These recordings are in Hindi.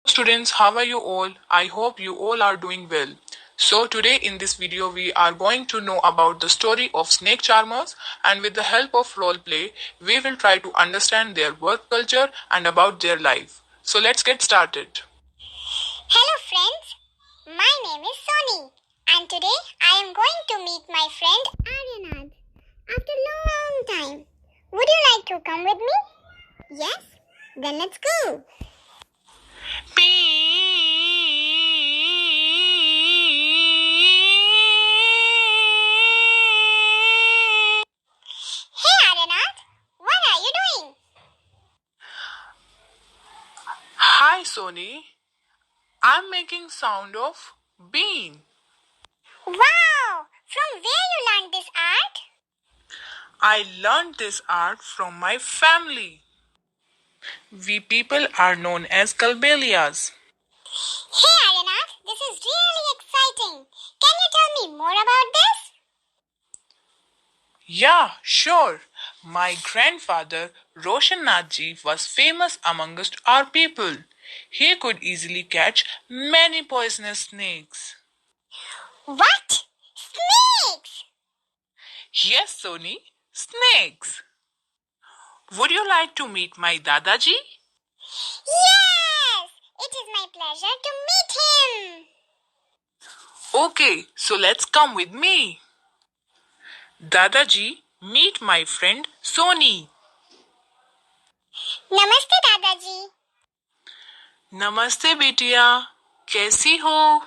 Students, how are you all? I hope you all are doing well. So today in this video we are going to know about the story of snake charmers, and with the help of role play we will try to understand their work culture and about their life. So let's get started. Hello friends, my name is Sony and today I am going to meet my friend Aryanad after a long time. Would you like to come with me? Yes? Then let's go. Hey Aryanad, what are you doing? Hi Sony, I'm making sound of bean. Wow! From where you learned this art? I learned this art from my family. We people are known as Kalbelias. Hey Aryanad, this is really exciting. Can you tell me more about this? Yeah, sure. My grandfather, Roshan Nathji, was famous amongst our people. He could easily catch many poisonous snakes. What? Snakes! Yes, Sony, snakes. Would you like to meet my Dadaji? Yes! It is my pleasure to meet him. Okay, so let's come with me. Dadaji, meet my friend Sony. नमस्ते दादाजी. नमस्ते बेटिया, कैसी हो?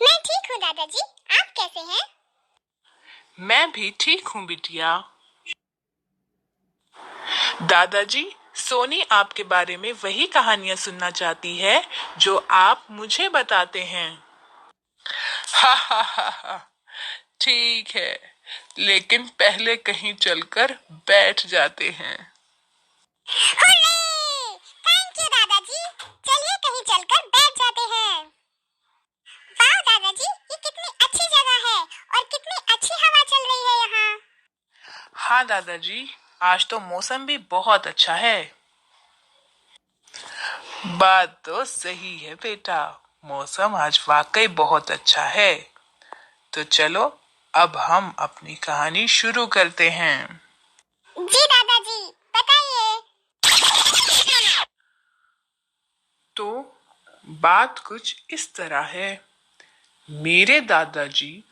मैं ठीक हूँ दादाजी, आप कैसे हैं? मैं भी ठीक हूँ बिटिया. दादाजी, सोनी आपके बारे में वही कहानियां सुनना चाहती है जो आप मुझे बताते हैं. हा हा हा हा, ठीक है, लेकिन पहले कहीं चलकर बैठ जाते हैं. थैंक यू दादाजी. चलिए कहीं चलकर बैठ जाते हैं. वाह दादाजी, ये कितनी अच्छी जगह है और कितनी अच्छी हवा चल रही है यहाँ. हाँ दादाजी, आज तो मौसम भी बहुत अच्छा है. बात तो सही है बेटा, मौसम आज वाकई बहुत अच्छा है. तो चलो अब हम अपनी कहानी शुरू करते हैं. जी दादाजी, बताइए. तो बात कुछ इस तरह है. मेरे दादाजी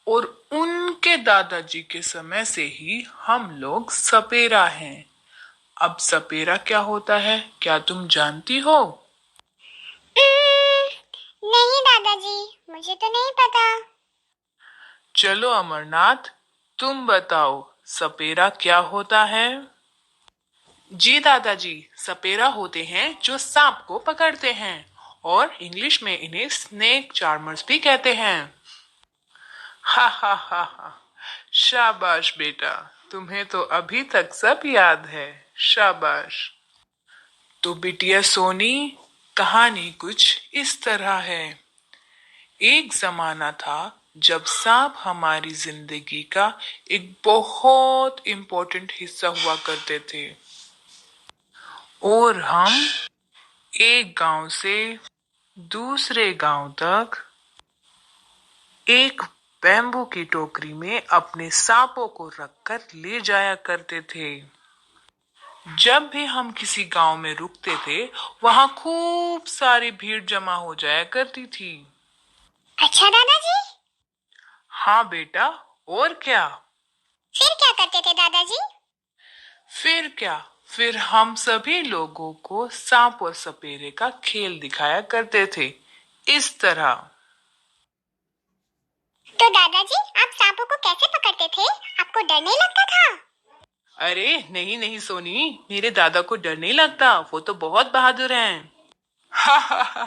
और उनके दादाजी के समय से ही हम लोग सपेरा हैं. अब सपेरा क्या होता है, क्या तुम जानती हो? नहीं दादाजी, मुझे तो नहीं पता. चलो अमरनाथ, तुम बताओ सपेरा क्या होता है? जी दादाजी, सपेरा होते हैं जो सांप को पकड़ते हैं और इंग्लिश में इन्हें स्नेक चार्मर्स भी कहते हैं. हा हा हा हा, शाबाश बेटा, तुम्हें तो अभी तक सब याद है. शाबाश. तो बिटिया सोनी, कहानी कुछ इस तरह है. एक जमाना था जब सांप हमारी जिंदगी का एक बहुत इम्पोर्टेंट हिस्सा हुआ करते थे और हम एक गांव से दूसरे गांव तक एक बैम्बू की टोकरी में अपने सांपों को रखकर ले जाया करते थे. जब भी हम किसी गांव में रुकते थे, वहां खूब सारी भीड़ जमा हो जाया करती थी. अच्छा दादाजी. हाँ बेटा, और क्या? फिर क्या करते थे दादाजी? फिर क्या, फिर हम सभी लोगों को सांप और सपेरे का खेल दिखाया करते थे इस तरह. तो दादाजी, आप सांपों को कैसे पकड़ते थे? आपको डर नहीं लगता था? अरे नहीं नहीं सोनी, मेरे दादा को डर नहीं लगता, वो तो बहुत बहादुर हैं. हा हा हा,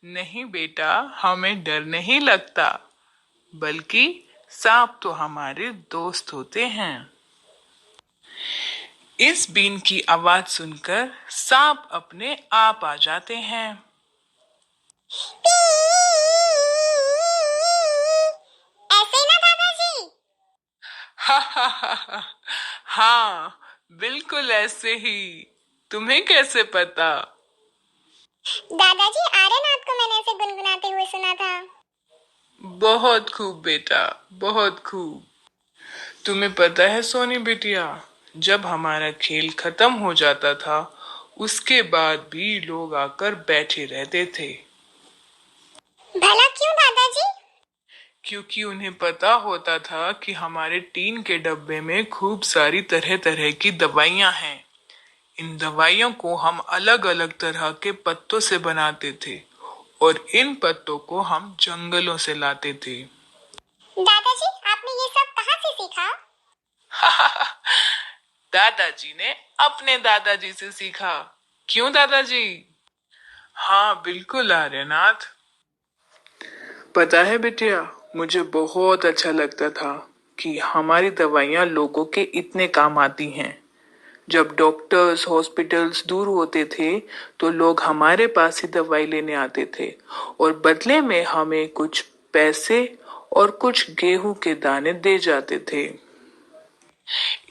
नहीं बेटा, हमें डर नहीं लगता, बल्कि सांप तो हमारे दोस्त होते हैं. इस बीन की आवाज सुनकर सांप अपने आप आ जाते हैं. ऐसे ही ना दादाजी? हा हा हा हा, हाँ बिल्कुल ऐसे ही. तुम्हें कैसे पता? दादाजी, आर्यनाथ को मैंने ऐसे गुनगुनाते हुए सुना था। बहुत खूब बेटा, बहुत खूब। तुम्हें पता है सोनी बिटिया, जब हमारा खेल खत्म हो जाता था उसके बाद भी लोग आकर बैठे रहते थे। भला क्यों दादाजी? क्योंकि उन्हें पता होता था कि हमारे टीन के डब्बे में खूब सारी तरह तरह की दवाइयां हैं। इन दवाइयों को हम अलग अलग तरह के पत्तों से बनाते थे और इन पत्तों को हम जंगलों से लाते थे। दादाजी, आपने ये सब कहाँ से सीखा? दादाजी ने अपने दादाजी से सीखा। क्यों दादाजी? हाँ बिल्कुल आर्यनाथ। पता है बिटिया, मुझे बहुत अच्छा लगता था कि हमारी दवाइयाँ लोगों के इतने काम आती हैं। जब डॉक्टर्स हॉस्पिटल्स दूर होते थे तो लोग हमारे पास ही दवाई लेने आते थे और बदले में हमें कुछ पैसे और कुछ गेहूं के दाने दे जाते थे।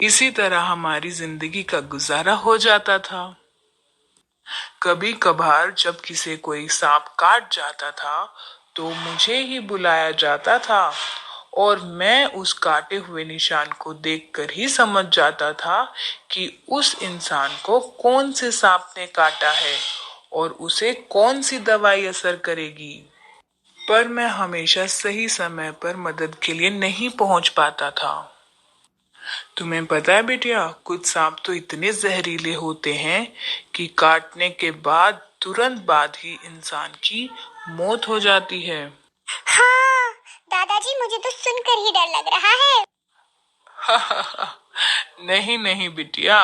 इसी तरह हमारी जिंदगी का गुजारा हो जाता था। कभी कभार जब किसी कोई सांप काट जाता था तो मुझे ही बुलाया जाता था और मैं उस काटे हुए निशान को देखकर ही समझ जाता था कि उस इंसान को कौन से सांप ने काटा है और उसे कौन सी दवाई असर करेगी। पर मैं हमेशा सही समय पर मदद के लिए नहीं पहुंच पाता था। तुम्हें पता है बेटिया, कुछ सांप तो इतने जहरीले होते हैं कि काटने के बाद तुरंत बाद ही इंसान की मौत हो जाती है। हाँ दादाजी, मुझे तो सुनकर ही डर लग रहा है। नहीं नहीं बिटिया,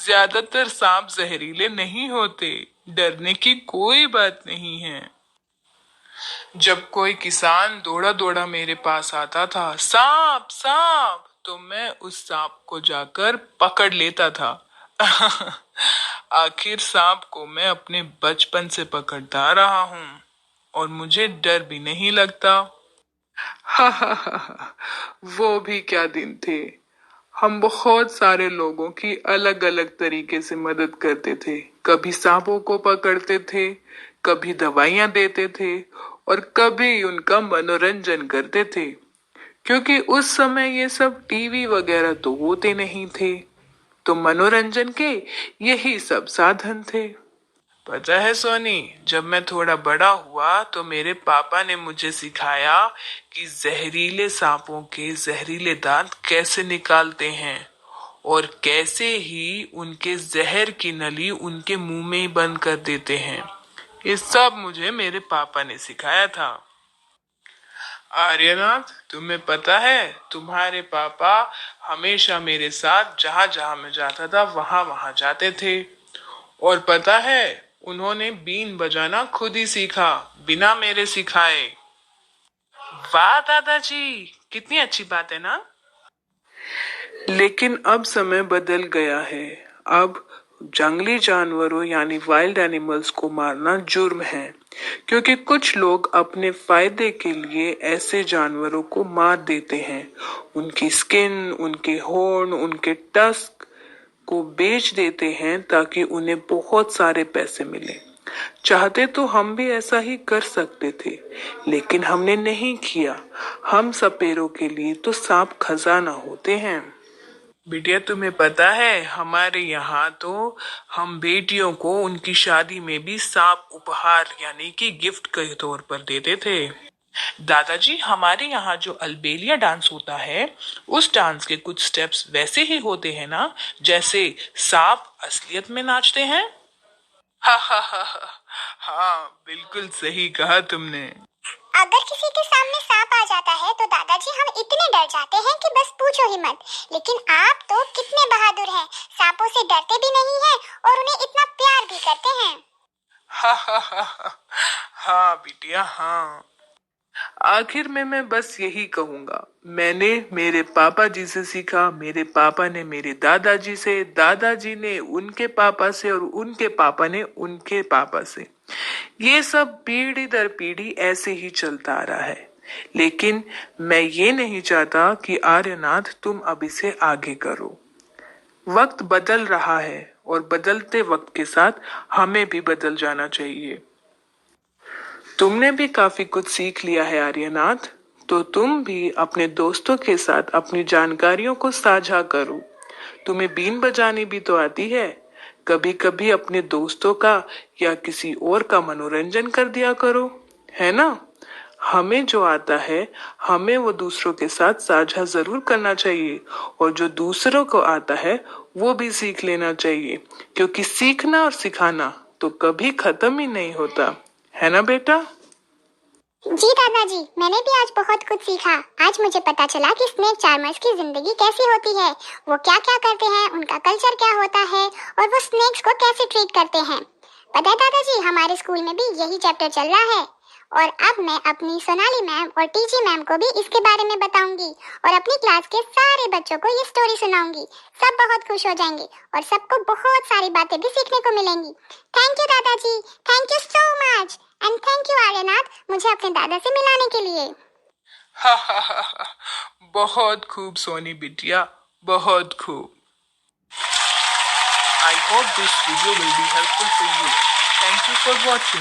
ज्यादातर सांप जहरीले नहीं होते, डरने की कोई बात नहीं है। जब कोई किसान दौड़ा दौड़ा मेरे पास आता था, सांप सांप, तो मैं उस सांप को जाकर पकड़ लेता था। आखिर सांप को मैं अपने बचपन से पकड़ता रहा हूँ और मुझे डर भी नहीं लगता। वो भी क्या दिन थे। हम बहुत सारे लोगों की अलग अलग तरीके से मदद करते थे। कभी सांपों को पकड़ते थे, कभी दवाइयां देते थे और कभी उनका मनोरंजन करते थे। क्योंकि उस समय ये सब टीवी वगैरह तो होते नहीं थे, तो मनोरंजन के यही सब साधन थे। पता है सोनी, जब मैं थोड़ा बड़ा हुआ तो मेरे पापा ने मुझे सिखाया कि जहरीले सांपों के जहरीले दांत कैसे निकालते हैं और कैसे ही उनके जहर की नली उनके मुंह में ही बंद कर देते हैं। ये सब मुझे मेरे पापा ने सिखाया था। आर्यनाथ, तुम्हें पता है तुम्हारे पापा हमेशा मेरे साथ जहां जहां मैं जाता था वहां वहां जाते थे। और पता है, उन्होंने बीन बजाना खुद ही सीखा, बिना मेरे सिखाए। वाह दादाजी, कितनी अच्छी बात है ना। लेकिन अब समय बदल गया है। अब जंगली जानवरों यानी वाइल्ड एनिमल्स को मारना जुर्म है, क्योंकि कुछ लोग अपने फायदे के लिए ऐसे जानवरों को मार देते हैं। उनकी स्किन, उनके हॉर्न, उनके टस्क को बेच देते हैं ताकि उन्हें बहुत सारे पैसे मिले। चाहते तो हम भी ऐसा ही कर सकते थे, लेकिन हमने नहीं किया। हम सपेरों के लिए तो सांप खजाना होते हैं। बिटिया, तुम्हें पता है हमारे यहाँ तो हम बेटियों को उनकी शादी में भी सांप उपहार यानी कि गिफ्ट के तौर पर देते थे। दादाजी, हमारे यहाँ जो अल्बेलिया डांस होता है उस डांस के कुछ स्टेप्स वैसे ही होते हैं ना, जैसे सांप असलियत में नाचते हैं। हा हा हा हा, हाँ बिल्कुल सही कहा तुमने। अगर किसी के सामने सांप आ जाता है तो दादाजी हम इतने डर जाते हैं कि बस पूछो ही मत। लेकिन आप तो कितने बहादुर हैं, सांपों से डरते भी नहीं हैं और उन्हें इतना प्यार भी करते हैं। हा हा हा हा, हाँ बिटिया हाँ। आखिर में मैं बस यही कहूंगा, मैंने मेरे पापा जी से सीखा, मेरे पापा ने मेरे दादाजी से, दादाजी ने उनके पापा से और उनके पापा ने उनके पापा से। ये सब पीढ़ी दर पीढ़ी ऐसे ही चलता आ रहा है। लेकिन मैं ये नहीं चाहता कि आर्यनाथ तुम अब इसे आगे करो। वक्त बदल रहा है और बदलते वक्त के साथ हमें भी बदल जाना चाहिए। तुमने भी काफी कुछ सीख लिया है आर्यनाथ, तो तुम भी अपने दोस्तों के साथ अपनी जानकारियों को साझा करो। तुम्हें बीन बजानी भी तो आती है, कभी कभी अपने दोस्तों का या किसी और का मनोरंजन कर दिया करो, है ना। हमें जो आता है हमें वो दूसरों के साथ साझा जरूर करना चाहिए, और जो दूसरों को आता है वो भी सीख लेना चाहिए, क्योंकि सीखना और सिखाना तो कभी खत्म ही नहीं होता, है ना बेटा। जी दादाजी, मैंने भी आज बहुत कुछ सीखा। आज मुझे पता चला कि स्नेक चार्मर्स की जिंदगी कैसी होती है, वो क्या क्या करते हैं, उनका कल्चर क्या होता है और वो स्नेक्स को कैसे ट्रीट करते हैं। पता है दादाजी, हमारे स्कूल में भी यही चैप्टर चल रहा है, और अब मैं अपनी सोनाली मैम और टीजी मैम को भी इसके बारे में बताऊंगी और अपनी क्लास के सारे बच्चों को ये स्टोरी सुनाऊंगी। सब बहुत खुश हो जाएंगे और सबको बहुत सारी बातें भी सीखने को मिलेंगी। थैंक यू दादाजी, thank you so much, and thank you Aryanath मुझे अपने दादा से मिलाने के लिए। हा हा हा हा, बहुत खूब सोनी बिटिया, बहुत खूब। I hope this video will be helpful for you. Thank you for watching.